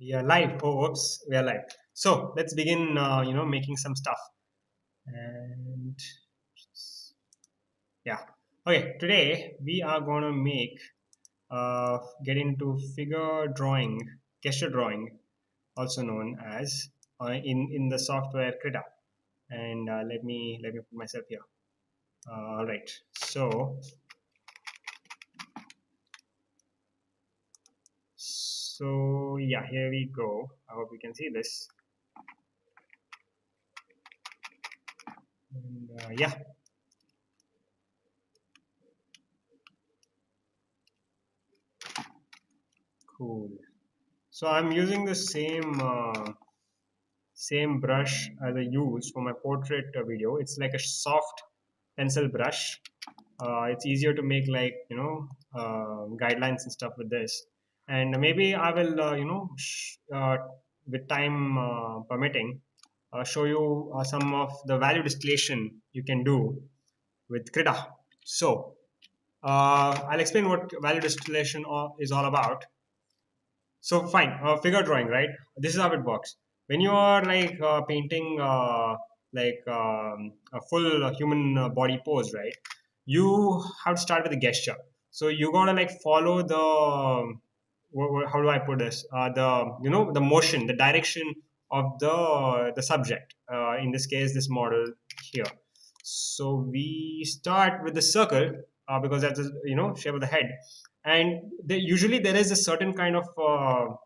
We are live. Oh, oops, we are live. So let's begin. Making some stuff. And yeah, okay. Today we are gonna get into figure drawing, gesture drawing, also known as in the software Krita. And let me put myself here. All right. So yeah, here we go. I hope you can see this. And yeah, cool. So I'm using the same brush as I used for my portrait video. It's like a soft pencil brush. It's easier to make like guidelines and stuff with this. And maybe I will with time permitting show you some of the value distillation you can do with Krita. So I'll explain what value distillation is all about. So fine, figure drawing, right? This is how it works. When you are like painting a full human body pose, right? You have to start with a gesture. So you gotta like follow the how do I put this? The motion, the direction of the subject. In this case, this model here. So we start with the circle because that's the shape of the head, and usually there is a certain kind of flow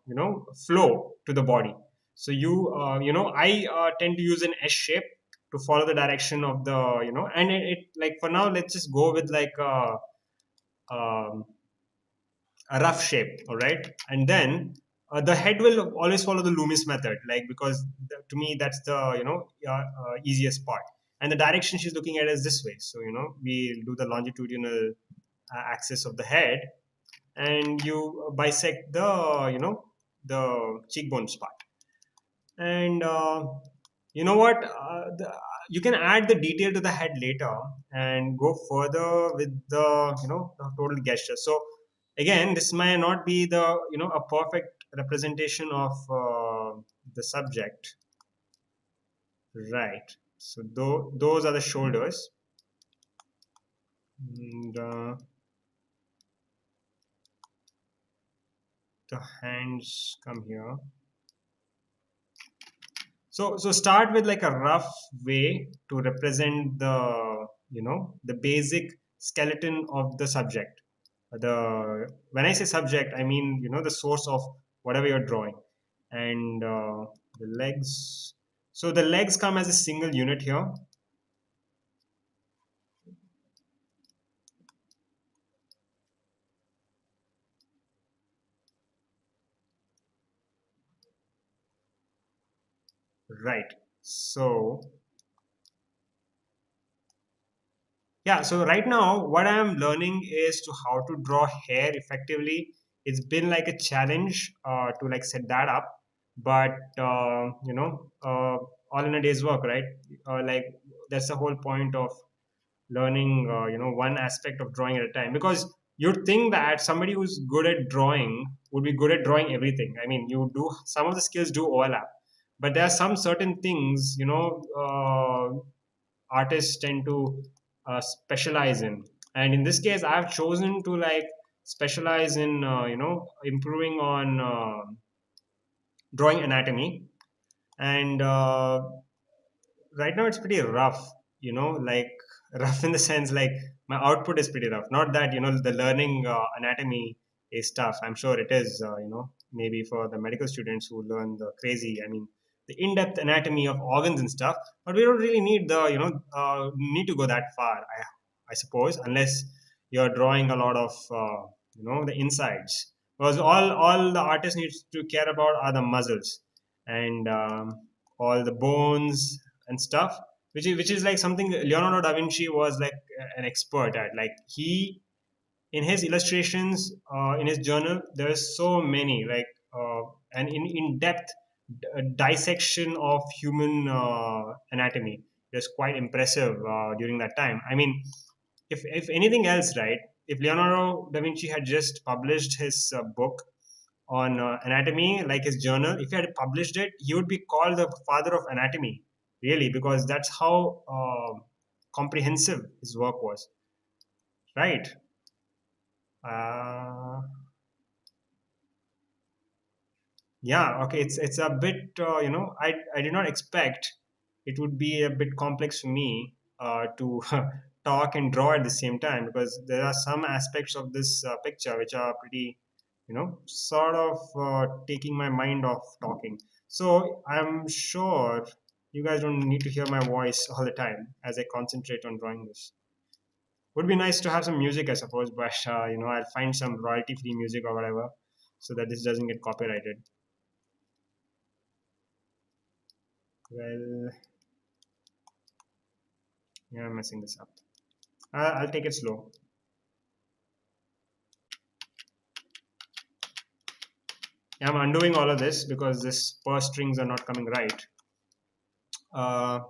to the body. So I tend to use an S shape to follow the direction of the and it like for now let's just go with like um, a rough shape, all right, and then the head will always follow the Loomis method, like because to me that's the easiest part, and the direction she's looking at is this way. So we do the longitudinal axis of the head, and you bisect the the cheekbones part, and you know what you can add the detail to the head later and go further with the total gesture. So again, this might not be the a perfect representation of the subject, right? So those are the shoulders, and the hands come here. So start with like a rough way to represent the basic skeleton of the subject. The When I say subject, I mean the source of whatever you're drawing, and the legs. So the legs come as a single unit here, right? So yeah, so right now, what I'm learning is to how to draw hair effectively. It's been like a challenge to like set that up, but all in a day's work, right? Like that's the whole point of learning, one aspect of drawing at a time. Because you'd think that somebody who's good at drawing would be good at drawing everything. I mean, you do some of the skills do overlap, but there are some certain things, artists tend to specialize in, and in this case I've chosen to like specialize in improving on drawing anatomy, and right now it's pretty rough, like rough in the sense like my output is pretty rough. Not that the learning anatomy is tough. I'm sure it is, maybe for the medical students who learn the crazy, I mean, the in-depth anatomy of organs and stuff, but we don't really need the need to go that far, I suppose, unless you're drawing a lot of the insides, because all the artist needs to care about are the muscles, and all the bones and stuff, which is like something Leonardo da Vinci was like an expert at. Like he, in his illustrations, in his journal, there's so many like and in depth dissection of human anatomy. It was quite impressive during that time. I mean, if anything else, right? If Leonardo da Vinci had just published his book on anatomy, like his journal. If he had published it, he would be called the father of anatomy, really, because that's how comprehensive his work was, right? Uh, yeah, okay, it's a bit I did not expect it would be a bit complex for me to talk and draw at the same time, because there are some aspects of this picture which are pretty, sort of taking my mind off talking. So I'm sure you guys don't need to hear my voice all the time as I concentrate on drawing this. Would be nice to have some music, I suppose, but I'll find some royalty free music or whatever, so that this doesn't get copyrighted. Well, yeah, I'm messing this up. I'll take it slow. Yeah, I'm undoing all of this because this purse strings are not coming right. Uh,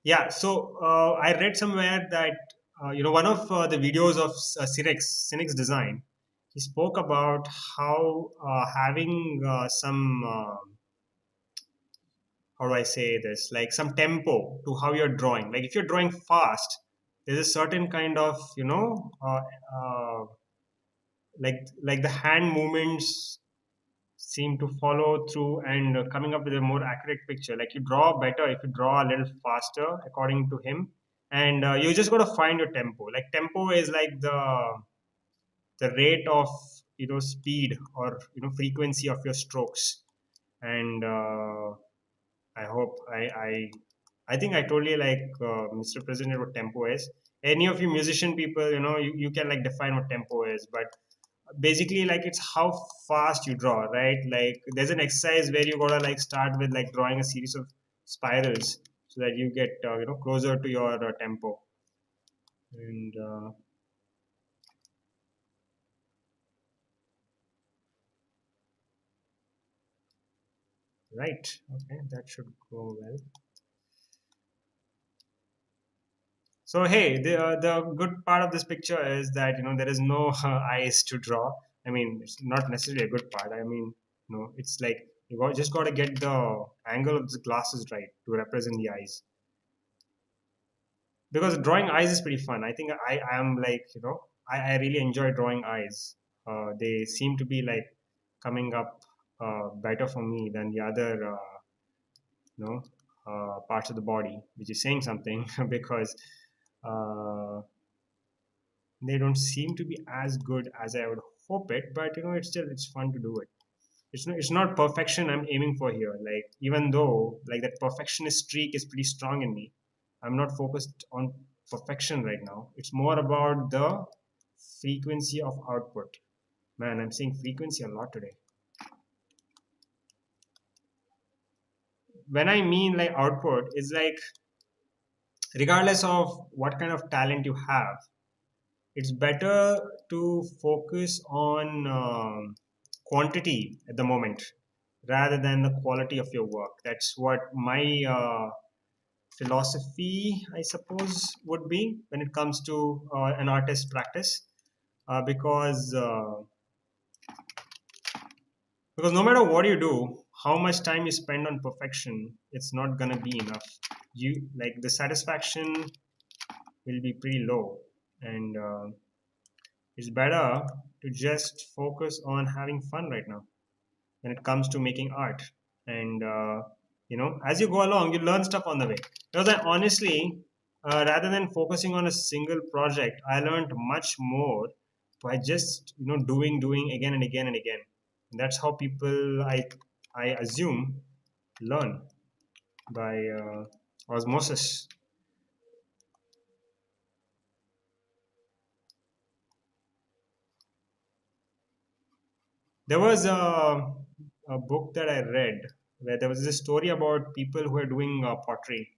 yeah, so I read somewhere that one of the videos of Cynic's design, he spoke about how having some how do I say this, like some tempo to how you're drawing. Like if you're drawing fast, there's a certain kind of like the hand movements seem to follow through and coming up with a more accurate picture. Like you draw better if you draw a little faster, according to him. And you just got to find your tempo. Like tempo is like the rate of speed or frequency of your strokes. And I hope I think I told you like misrepresented what tempo is. Any of you musician people, you can like define what tempo is, but basically like it's how fast you draw, right? Like there's an exercise where you gotta like start with like drawing a series of spirals so that you get closer to your tempo. And right, okay, that should go well. So hey, the good part of this picture is that there is no eyes to draw. I mean, it's not necessarily a good part. I mean, it's like just got to get the angle of the glasses right to represent the eyes. Because drawing eyes is pretty fun. I think I am like I really enjoy drawing eyes. They seem to be like coming up better for me than the other you know parts of the body, which is saying something because uh, they don't seem to be as good as I would hope it. But it's fun to do it. It's not perfection I'm aiming for here. Like even though like that perfectionist streak is pretty strong in me, I'm not focused on perfection right now. It's more about the frequency of output. Man, I'm saying frequency a lot today. When I mean like output, it's like regardless of what kind of talent you have, it's better to focus on quantity at the moment rather than the quality of your work. That's what my philosophy, I suppose, would be when it comes to an artist's practice. Because no matter what you do, how much time you spend on perfection, it's not gonna be enough. You like the satisfaction will be pretty low, and it's better to just focus on having fun right now when it comes to making art. And as you go along, you learn stuff on the way. Because I honestly, rather than focusing on a single project, I learned much more by just doing again and again and again. And that's how people, I assume, learn by osmosis. There was a book that I read where there was this story about people who are doing pottery.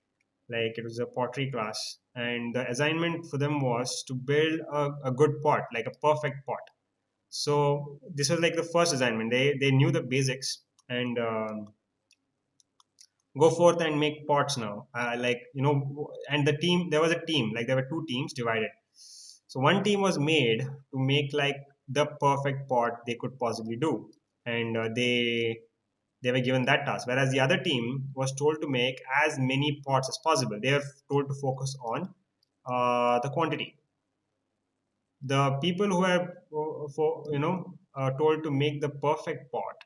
Like it was a pottery class, and the assignment for them was to build a good pot, like a perfect pot. So this was like the first assignment. They knew the basics and go forth and make pots now. And the team, there was a team, like there were two teams divided. So one team was made to make like the perfect pot they could possibly do, and they were given that task. Whereas the other team was told to make as many pots as possible. They were told to focus on the quantity. The people who are told to make the perfect pot,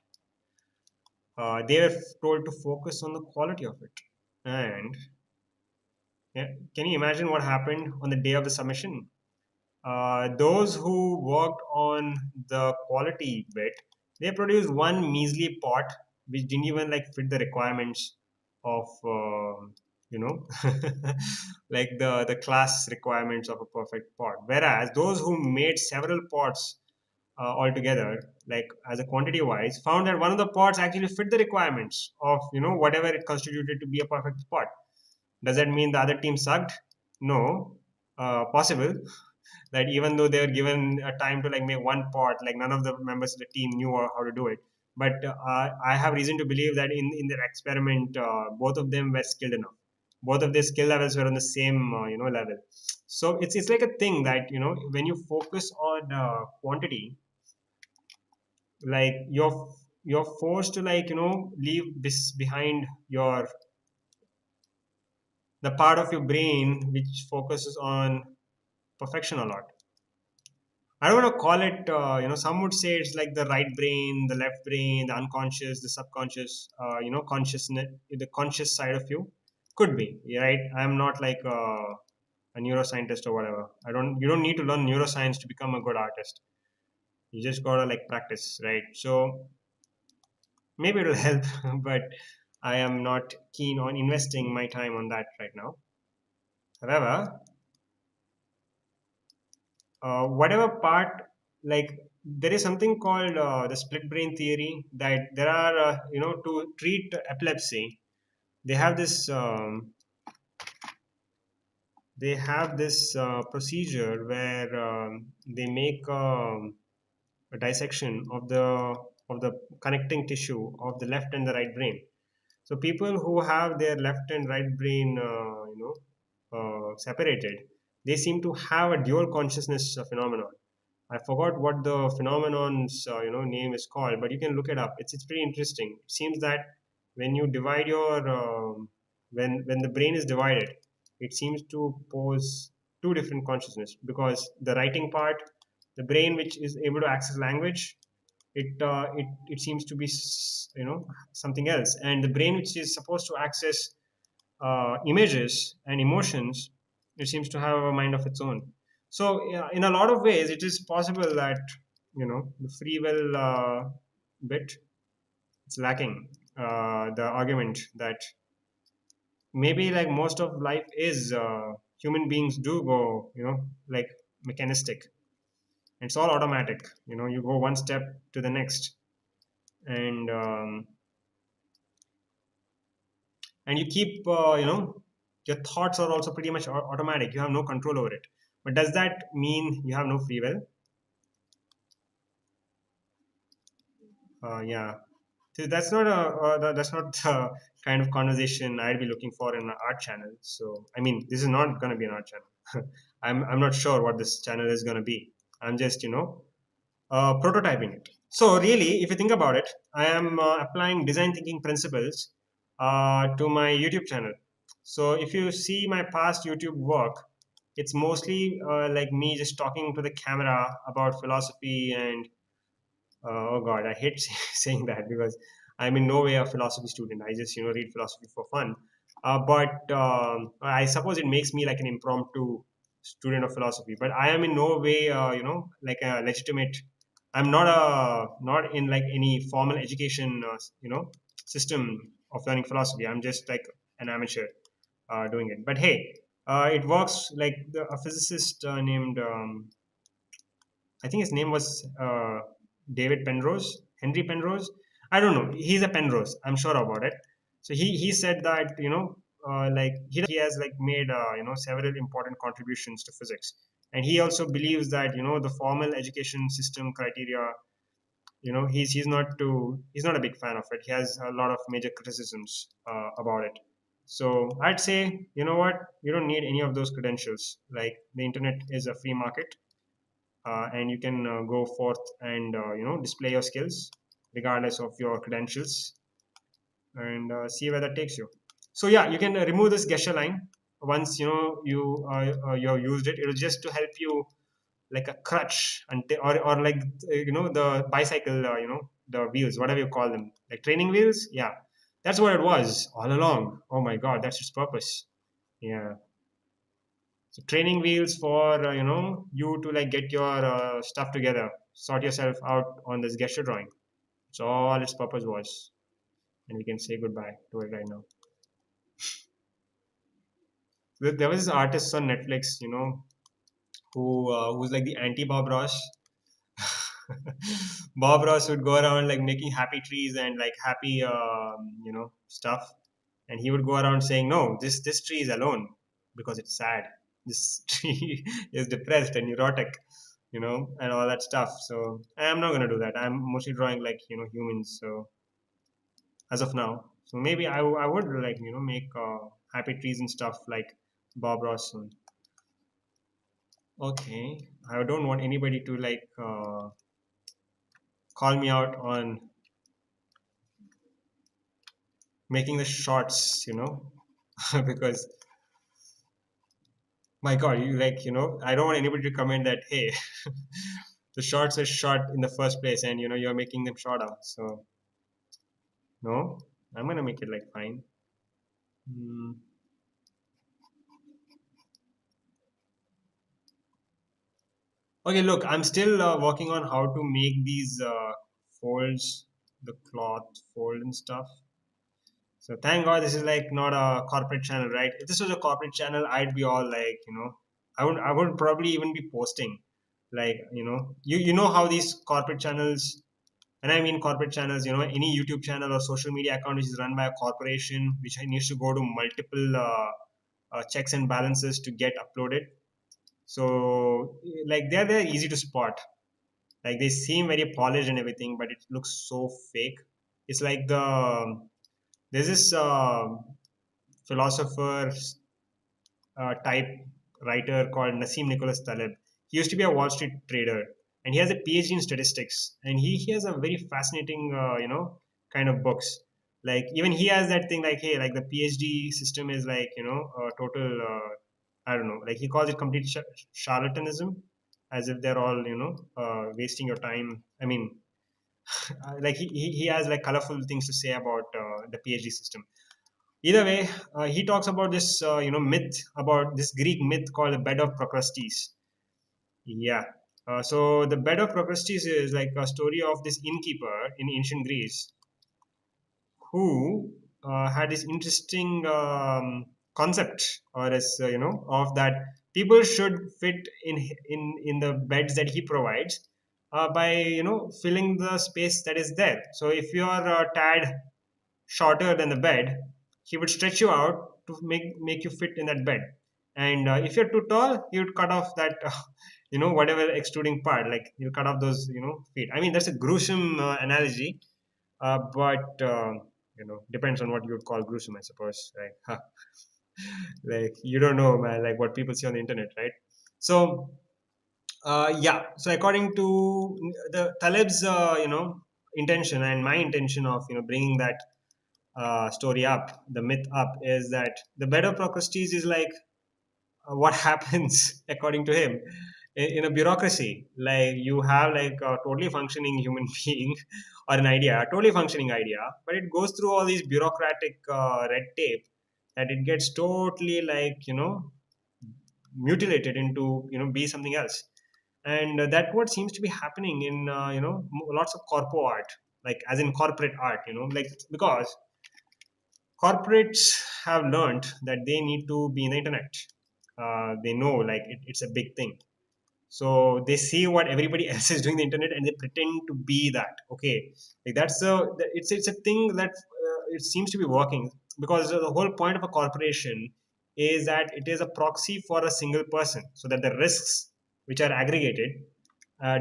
they were told to focus on the quality of it. And yeah, can you imagine what happened on the day of the submission? Those who worked on the quality bit, they produced one measly pot which didn't even like fit the requirements of you know like the class requirements of a perfect pot. Whereas those who made several pots altogether, like as a quantity wise, found that one of the pots actually fit the requirements of whatever it constituted to be a perfect pot. Does that mean the other team sucked? No. Possible that even though they were given a time to like make one pot, like none of the members of the team knew how to do it. But I have reason to believe that in their experiment, both of them were skilled enough. Both of their skill levels were on the same level. So it's like a thing that when you focus on quantity, like you're forced to like leave this behind your the part of your brain which focuses on perfection a lot. I don't want to call it, some would say it's like the right brain, the left brain, the unconscious, the subconscious, consciousness, the conscious side of you. Could be, right? I'm not like a neuroscientist or whatever. You don't need to learn neuroscience to become a good artist. You just gotta like practice, right? So maybe it'll help, but I am not keen on investing my time on that right now. However, whatever part, like there is something called the split brain theory, that there are to treat epilepsy, they have this procedure where they make a dissection of the connecting tissue of the left and the right brain. So people who have their left and right brain, separated, they seem to have a dual consciousness phenomenon. I forgot what the phenomenon's name is called, but you can look it up. It's pretty interesting. It seems that when you divide your when the brain is divided, it seems to pose two different consciousness, because the writing part, the brain which is able to access language, it seems to be something else, and the brain which is supposed to access images and emotions, it seems to have a mind of its own. So yeah, in a lot of ways it is possible that the free will bit, it's lacking. The argument that maybe like most of life is human beings do go like mechanistic. It's all automatic. You go one step to the next, and you keep your thoughts are also pretty much automatic. You have no control over it. But does that mean you have no free will? Yeah. So that's not the kind of conversation I'd be looking for in an art channel. So I mean, this is not going to be an art channel. I'm not sure what this channel is going to be. I'm just prototyping it. So really, if you think about it, I am applying design thinking principles to my YouTube channel. So if you see my past YouTube work, it's mostly like me just talking to the camera about philosophy and oh god, I hate saying that, because I'm in no way a philosophy student. I just read philosophy for fun. But I suppose it makes me like an impromptu student of philosophy. But I am in no way like a legitimate. I'm not in like any formal education system of learning philosophy. I'm just like an amateur doing it. But hey, it works. Like a physicist named I think his name was David Penrose, Henry Penrose. I don't know. He's a Penrose. I'm sure about it. So he said that like he has like made several important contributions to physics, and he also believes that the formal education system criteria, he's not a big fan of it. He has a lot of major criticisms about it. So I'd say, you know what, you don't need any of those credentials. Like the internet is a free market, and you can go forth and display your skills regardless of your credentials, and see where that takes you. So yeah, you can remove this gesture line once you have used it. It was just to help you like a crutch, or like the bicycle, the wheels, whatever you call them, like training wheels. Yeah, that's what it was all along. Oh my god, that's its purpose. Yeah. So training wheels for you to like get your stuff together, sort yourself out on this gesture drawing. So all its purpose was, and we can say goodbye to it right now. There was this artist on Netflix, who's like the anti Bob Ross. Bob Ross would go around like making happy trees and like happy stuff, and he would go around saying, "No, this tree is alone because it's sad. This tree is depressed and neurotic." And all that stuff. So I'm not gonna do that. I'm mostly drawing like humans. So as of now, so maybe I would like make happy trees and stuff like Bob Ross soon. Okay, I don't want anybody to like call me out on making the shots, because my God, you like, I don't want anybody to comment that, hey, the shots are short in the first place and, you're making them shorter. So, no, I'm gonna make it like fine. Hmm. Okay, look, I'm still working on how to make these folds, the cloth fold and stuff. So thank God this is like not a corporate channel, right? If this was a corporate channel, I'd be all like, I would probably even be posting, like, you know how these corporate channels, and I mean corporate channels, any YouTube channel or social media account which is run by a corporation, which needs to go to multiple checks and balances to get uploaded. So like they're easy to spot. Like they seem very polished and everything, but it looks so fake. It's like there's this philosopher type writer called Nassim Nicholas Taleb. He used to be a Wall Street trader, and he has a PhD in statistics. And he has a very fascinating, kind of books. Like even he has that thing like, hey, like the PhD system is like, total. I don't know. Like he calls it complete charlatanism, as if they're all, wasting your time. I mean, like he has like colorful things to say about the PhD system. Either way, he talks about this, myth, about this Greek myth called the Bed of Procrustes. Yeah. So the Bed of Procrustes is like a story of this innkeeper in ancient Greece who had this interesting concept, or as of that people should fit in the beds that he provides, by filling the space that is there. So if you are a tad shorter than the bed, he would stretch you out to make you fit in that bed. And if you're too tall, he would cut off that, whatever extruding part. Like he'll cut off those, feet. I mean, that's a gruesome analogy, but depends on what you would call gruesome, I suppose. Like, like you don't know, man. Like what people see on the internet, right? So, yeah. So according to the Taleb's, intention and my intention of bringing that story up, the myth up, is that the Bed of Procrustes is like what happens according to him in a bureaucracy. Like you have like a totally functioning human being or an idea, a totally functioning idea, but it goes through all these bureaucratic red tape that it gets totally like mutilated into be something else. And that what seems to be happening in lots of corpo art, like as in corporate art, like because corporates have learned that they need to be in the internet. They know like it's a big thing, so they see what everybody else is doing on the internet and they pretend to be that. Okay, like it's a thing that it seems to be working, because the whole point of a corporation is that it is a proxy for a single person, so that the risks which are aggregated,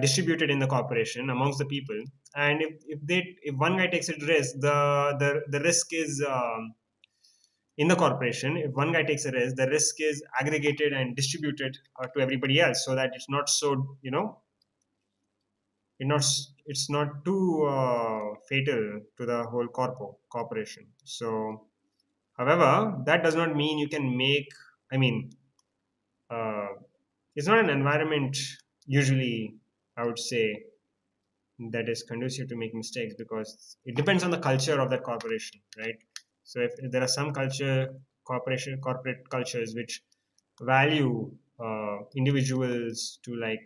distributed in the corporation amongst the people. And if one guy takes a risk, the risk is, in the corporation, if one guy takes a risk, the risk is aggregated and distributed to everybody else, so that it's not so, it's not too fatal to the whole corporation. So however, that does not mean you can make, I mean, uh, it's not an environment usually, I would say, that is conducive to make mistakes, because it depends on the culture of that corporation, right? So if there are some corporate cultures which value individuals to, like,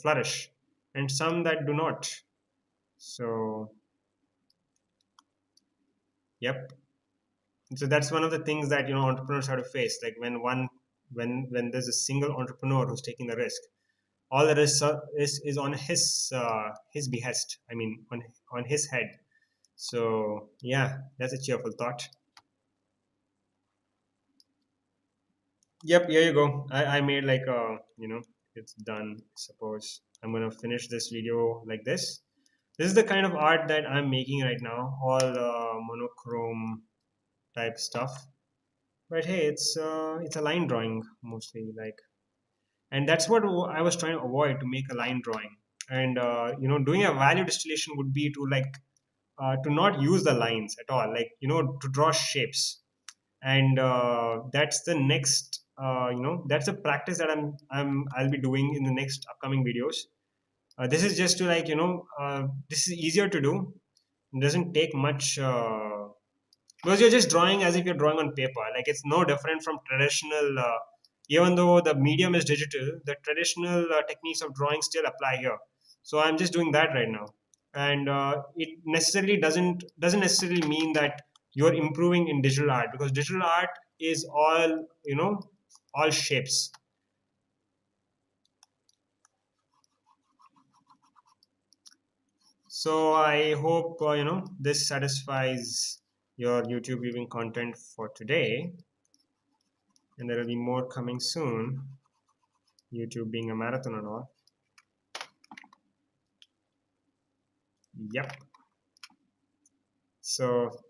flourish, and some that do not. So yep. So that's one of the things that entrepreneurs have to face. Like when there's a single entrepreneur who's taking the risk, all the risk is on his behest. I mean, on his head. So yeah, that's a cheerful thought. Yep, here you go. I made like it's done. Suppose I'm gonna finish this video like this. This is the kind of art that I'm making right now, all monochrome type stuff. But hey, it's a line drawing mostly, like, and that's what I was trying to avoid, to make a line drawing. And doing a value distillation would be to, like, to not use the lines at all, like, to draw shapes. And that's the next, that's a practice that I'll be doing in the next upcoming videos. This is just to, like, this is easier to do. It doesn't take much, because you're just drawing as if you're drawing on paper. Like, it's no different from traditional, even though the medium is digital, the traditional techniques of drawing still apply here. So I'm just doing that right now. And it necessarily doesn't necessarily mean that you're improving in digital art, because digital art is all, all shapes. So I hope this satisfies your YouTube viewing content for today, and there will be more coming soon. YouTube being a marathon and all. Yep. So